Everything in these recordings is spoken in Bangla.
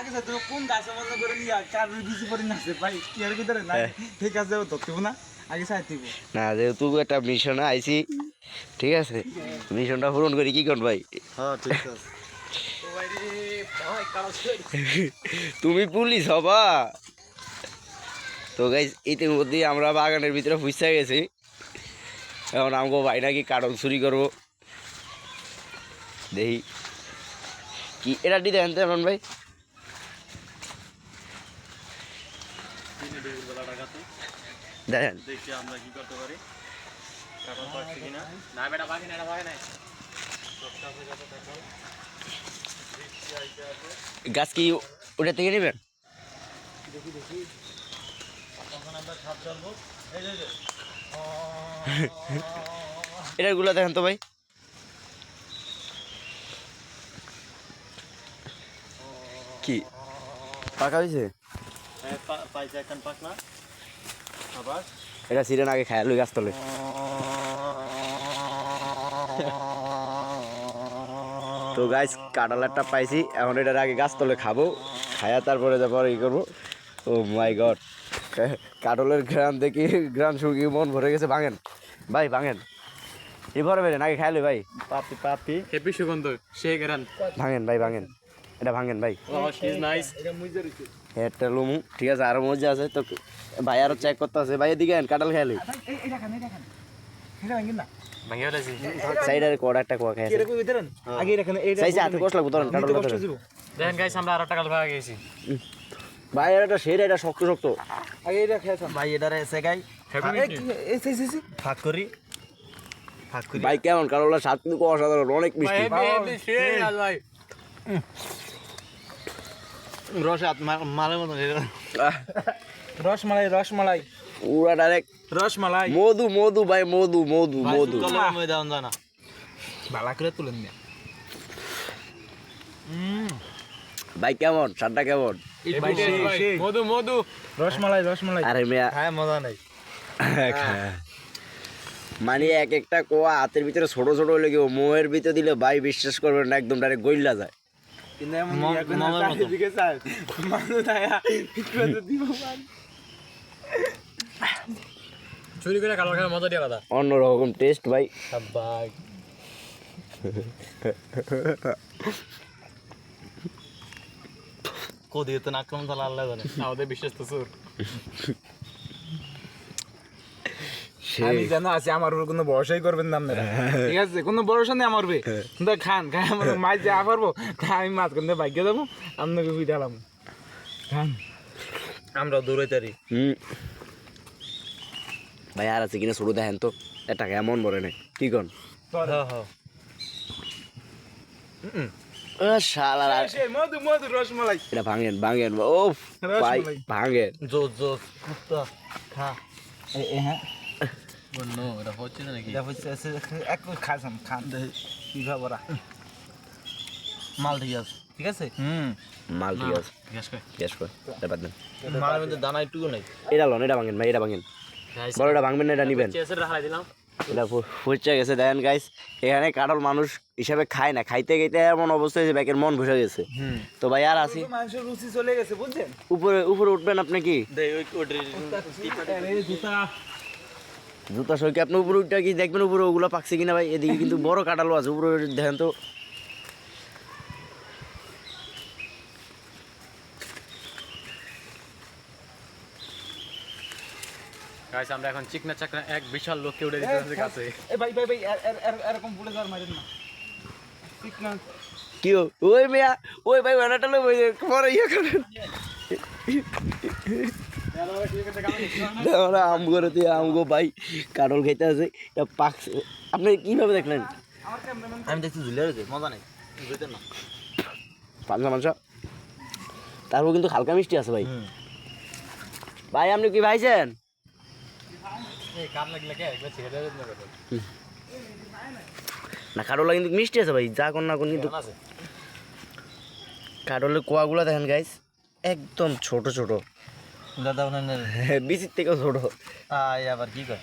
আগে তুমি কোন গাছে মনে করে নিয়ে কার বিজি করে নাচে ভাই কি আর ভিতরে না ঠিক আছে ও ধরতে না আগে সাইড দিব না যেহেতু একটা মিশনে আইছি ঠিক আছে মিশনটা পূরণ করি কি কোন ভাই হ্যাঁ ঠিক আছে ও ভাই রে ভাই কালো তুমি পুলিশ হবা তো গাইস ইতিমধ্যে আমরা বাগানের ভিতরে ফুসে গেছি এখন আমগো ভাই নাকি কাটল চুরি করবো দেখি কি এটা দি দেন তো এমন ভাই দেখেন দেখি আমরা কি করতে পারি কাটল পাচ্ছি কিনা না বেটা বাকি না ভাই নাই সবটা হয়ে যাবে কাটল দেখি আইতে আছে গাছ কি ওটা থেকে নেবেন দেখি দেখি তখন আমরা ছাপ চলবো এই যে এটার গুলো দেখেন তো ভাই কি পাকা হয়েছে পাইছে এখন পাক না আবার এটা সিরেন আগে খায় লই গাছ তলে তো গাছ কাঁঠালেরটা পাইছি এখন এটার আগে গাছ তলে খাবো খায়া তারপরে তারপর ই করবো ও মাই গড কাঁঠালের গ্রাম দেখি গ্রাম শুকিয়ে মন ভরে গেছে ভাঙেন ভাই ভাঙেন এবারে বেরেন আগে খাইলে ভাই পাপি পাপি হেপি সুগন্ধ সেই গ্রান ভাঙেন ভাই ভাঙেন এটা ভাঙেন ভাই শি ইজ নাইস এটা মুইজা রইছে একটা লুমু ঠিক আছে আরো মজা আছে তো ভাই আরো চেক করতে আছে ভাই এদিকে কাঁঠাল খাইলে এই দেখেন এটা ভাঙিন না ভাঙিয়া লাইছি সাইডের কোড়া একটা কোয়া খাইছে এরকম ভিতরেন আগে রাখেন এইটা সাইজে হাতে কষ্ট লাগবে ধরেন কাঁঠাল ধরেন দেখেন গাইস আমরা আর টাকা ভাগ গেছি ভাই এটা সেটা এটা শক্ত শক্ত আগে এটা খেয়েছেন ভাই এটারে এসে গাই এই সি ভাগ করি ভাই কেমন কারোলা স্বাদ কিন্তু অসাধারণ অনেক মিষ্টি ভাই রসে মালের মতন রসমালাই পুরা ডাইরেক্ট রসমালাই মধু মধু ভাই মধু মধু মধু ময়দান জানা বালা করে তুলেন না ভাই কেমন স্বাদটা কেমন মধু মধু রসমালাই আরে মেয়া হ্যাঁ মজা নাই মানে এক একটা কোয়া হাতের ভিতরে ছোট ছোট হলে কেউ মোয়ের ভিতরে দিলে ভাই বিশ্বাস করবেন না একদম ডাইরেক্ট গইলা যায় চুরি করে কালো খাওয়ার মজা দিয়ে আলাদা অন্যরকম টেস্ট ভাই ভাই কোদিয়ে তো নাকম তালা আল্লাহ জানে আমাদের বিশ্বাস তো সুর সে আমি জানো আছি আমার উপর কোনো ভরসাই করবেন না আপনারা ঠিক আছে কোনো ভরসা নেই আমার উপরে কিন্তু খান খাই আমার মাছ যা পারবো তা আমি মাছ কিনতে ভাগ্য দেবো আপনাকে বুঝালাম খান আমরা দূরে তারি ভাই আর আছে কিনা শুরু দেখেন তো এটা কেমন বলে নাই কি কন শালা মধু মধু রসমালাই এটা ভাঙেন ভাঙেন ও ভাই রসমালাই। ভাঙেন জোস জোস কুত্তা খা হ্যাঁ বন্নো এটা হচ্ছে না নাকি এক খাসাম খান পিঠা বড়া মাল ঠিক আছে মাল ঠিক আছে গ্যাস করে গ্যাস কর এবার দেন মালের মধ্যে দানা একটুকু নাই এটা লন এটা ভাঙেন ভাই এটা ভাঙেন বড় এটা ভাঙবেন না এটা নিবেন চেসের রাখাই দিলাম এটা ফুচা গেছে দেখেন গাইস এখানে কাঠল মানুষ হিসাবে খায় না খাইতে খাইতে এমন অবস্থা হয়েছে ব্যাকের মন বসে গেছে তো ভাই আর আসি মানুষের রুচি চলে গেছে বুঝছেন উপরে উপরে উঠবেন আপনি কি জুতা জুতা সইকে আপনি উপরে উঠটা কি দেখবেন উপরে ওগুলো পাকছে কিনা ভাই এদিকে কিন্তু বড় কাঁঠালও আছে উপরে দেখেন তো গাইস আমরা এখন চিকনা চাকনা এক বিশাল লোককে উড়ে দিতে হচ্ছে কাছে এ ভাই এরকম বলে যাওয়ার মারেন না চিকনা কি ওই মেয়া ওই ভাই ওনাটা লোক ওই পরে ইয়ে করেন আমরা আম করতে আমগো ভাই কাঁঠাল খাইতে আছে এটা পাকছে আপনি কিভাবে দেখলেন আমি দেখছি ঝুলে রয়েছে মজা নেই বুঝতে না পাঁচা মাংসা তারপর কিন্তু হালকা মিষ্টি আছে ভাই ভাই আপনি কি ভাইছেন কাম লাগলে কে একবার ছেড়ে দেবেন না কথা না কাঠলা কিন্তু মিষ্টি আছে ভাই যা কোন না কোন কিন্তু আছে কাঠলের কোয়াগুলো দেখেন গাইস একদম ছোট ছোট দাদা ওখানে বিচির থেকেও ছোট আয় আবার কি কর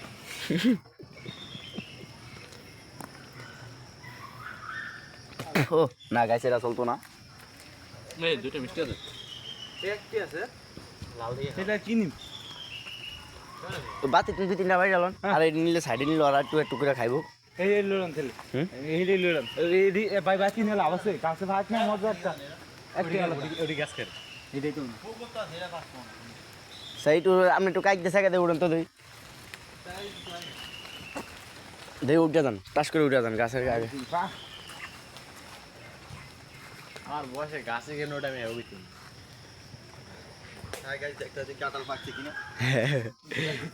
ও না গাইস এটা চলতো না এই দুটো মিষ্টি আছে একটি আছে লাল দিয়ে এটা কিনি তো বাতি তুমি তিনটা বাড়ি গেল আর এই নিলে সাইডে নিল আর একটু একটু করে খাইবো এই লড়ন খেলে হুম? এই লড়ন এই ভাই বাতি নিয়ে লাভ আছে কাছে ভাত না মজা একটা ওটি গ্যাস খের এটাই তো সাইড আপনি একটু কাইক দিয়ে দে উড়েন তো দুই দিয়ে উঠে যান টাস করে উঠে যান গাছের আগে আর বসে গাছে কেন ওটা আমি ওই তিন হাই গাইস দেখতে দেখি কাঁঠাল পাকছে কিনা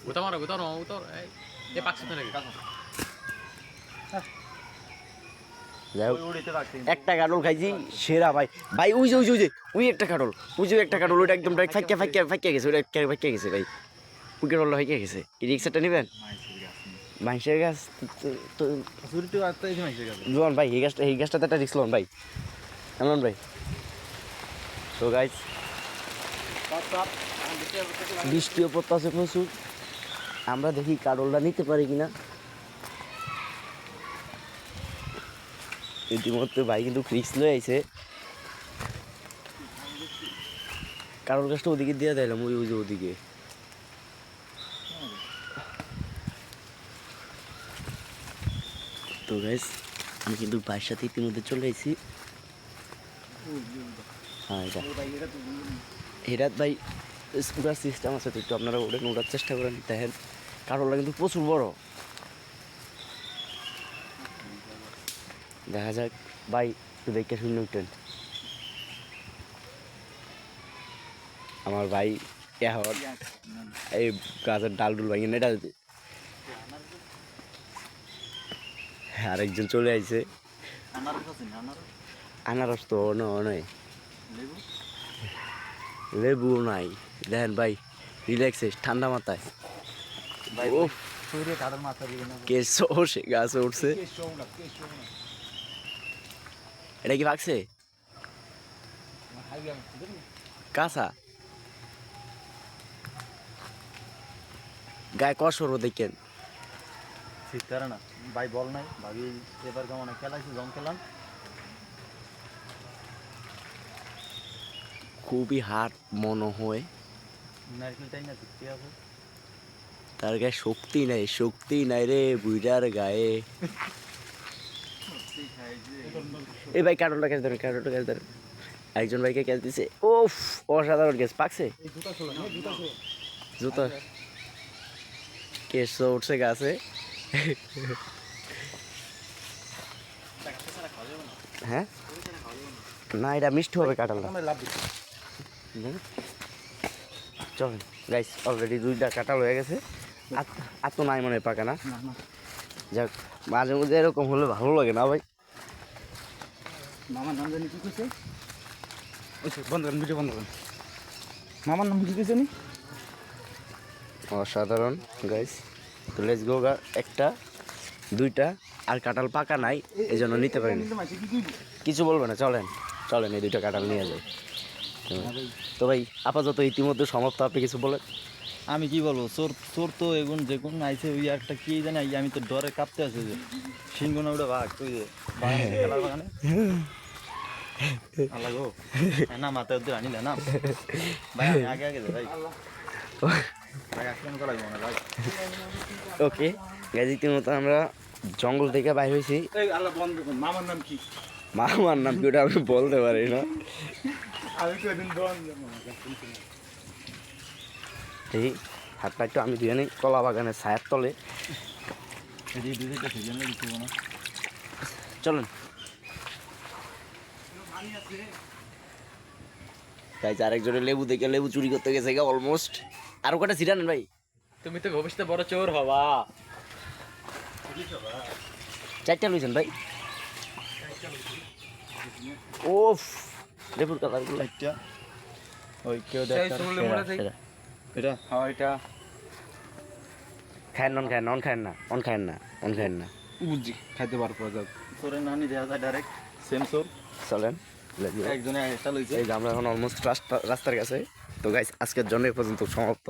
উতর এই পাকছে তো নাকি যাই হোক, উড়িতে পাকছে একটা কাটল খাইছি সেরা ভাই ভাই ওই যে ওই একটা কাটল ওই যে একটা কাটল ওটা একদম ফাইকা গেছে ওটা ফাইকা গেছে ভাই ওই কাটলটা ফাইকা গেছে এই রিক্সাটা নেবেন মাইসের গাছ তো চুরিতে আসতে এসে মাইছে গেছে জোয়ান ভাই এই গাছটাতে একটা রিক্স লোন ভাই এমন ভাই তো গাইস বৃষ্টিও পড়তেছে প্রচুর আমরা দেখি কাটলটা নিতে পারি কিনা ইতিমধ্যে ভাই কিন্তু রিক্স লয়ে আইছে কাটল গাছটা ওদিকে দিয়ে দিলাম ওই যে ওদিকে তো গাইস আমি কিন্তু ভাইয়ের সাথে ইতিমধ্যে চলে এসেছি হ্যাঁ এটা হেরাত ভাই পুরা সিস্টেম আছে তো একটু আপনারা ওটা নোটার চেষ্টা করেন দেখেন কাটলটা কিন্তু প্রচুর বড় দেখা যাক ভাই একটু দেখে শুনে উঠেন আমার ভাই এখন এই গাছের ডাল ডুল ভাঙিয়ে এটা আরেকজন চলে আইছে আনারস আছে না আনারস আনারস তো নয় লেবু লেবুও নাই দেখেন ভাই রিল্যাক্সে ঠান্ডা মাথায় ভাই ও শরীরে কাটার মাথা দিবে না কেসো সে গাছে উঠছে এটা কি ভাগছে কাঁচা গায়ে কসর দেখেন ঠিক করে না ভাই বল নাই ভাবি এবার কেমন খেলাইছে জম খেলাম খুবই হার্ড মনে হয় নারকেলটাই না ঠিক আছে তার গায়ে শক্তি নাই রে বুইড়ার গায়ে এই ভাই কাটলটা ক্যাচ ধরেন একজন ভাইকে ক্যাচ দিছে ওফ অসাধারণ ক্যাচ পাকছে জুতো কেস উঠছে গাছে হ্যাঁ না এটা মিষ্টি হবে কাঁঠালটা চলেন গাইস অলরেডি 2টা কাঁঠাল হয়ে গেছে আর তো নাই মনে হয় পাকা না যাক মাঝে মধ্যে এরকম হলে ভালো লাগে না ভাই মামার নাম জানি কি কইছে ওই বন্ধ করেন ভিডিও বন্ধ করেন মামার নাম কি কইছে নি অসাধারণ গাইস তো লেটস গো একটা 2টা আর কাঁঠাল পাকা নাই এই জন্য নিতে পারিনি কিছু বলবে না চলেন এই 2টা কাঁঠাল নিয়ে যাই তো ভাই আপাতত ইতিমধ্যে সমাপ্ত আপনি কিছু বলেন আমি কি বলবো চোর তো এগুন যেগুন আইছে ওই একটা কি জানি আমি তো ডরে কাঁপতে আছি যে সিংহনা ওটা ভাগ তুই যে খেলার বাগানে আল্লাহ গো না মাথায় ওদের আনিলে না ভাই আমি আগে যা ভাই ভাই আক্রমণ করা লাগবে না ভাই ওকে গাইজ ইতিমধ্যে আমরা জঙ্গল থেকে বাইর হয়েছি এই আল্লাহ বন্ধ করুন মামার নাম কি মামার নাম কি ওটা আমি বলতে পারি না আমি তো এদিন বন্ধ এই হাত পাইটো আমি দুজনে নেই কলা বাগানের ছায়ার তলে এই দুইটা সেজন্য কিছু না চলেন গাইজ আরেকজনের লেবু দেখে লেবু চুরি করতে গেছে অলমোস্ট আরো কটা সিটা নেন ভাই তুমি তো ভবিষ্যতে বড় চোর হবা 4টা লইছেন ভাই ওফ লেবুর কালার গুলো একটা ওই কেউ সেই দেখ শুনলে মনে থাকে এটা হ্যাঁ এটা খায় নন খায় না বুঝছি খাইতে পারবো যাক তোরে নানি দেয়া যায় ডাইরেক্ট সেম সোর চলেন let's go. একজনে একটা লইছে এই যে আমরা এখন অলমোস্ট রাস্তার কাছে তো গাইস আজকের জন্য এই পর্যন্ত সমাপ্ত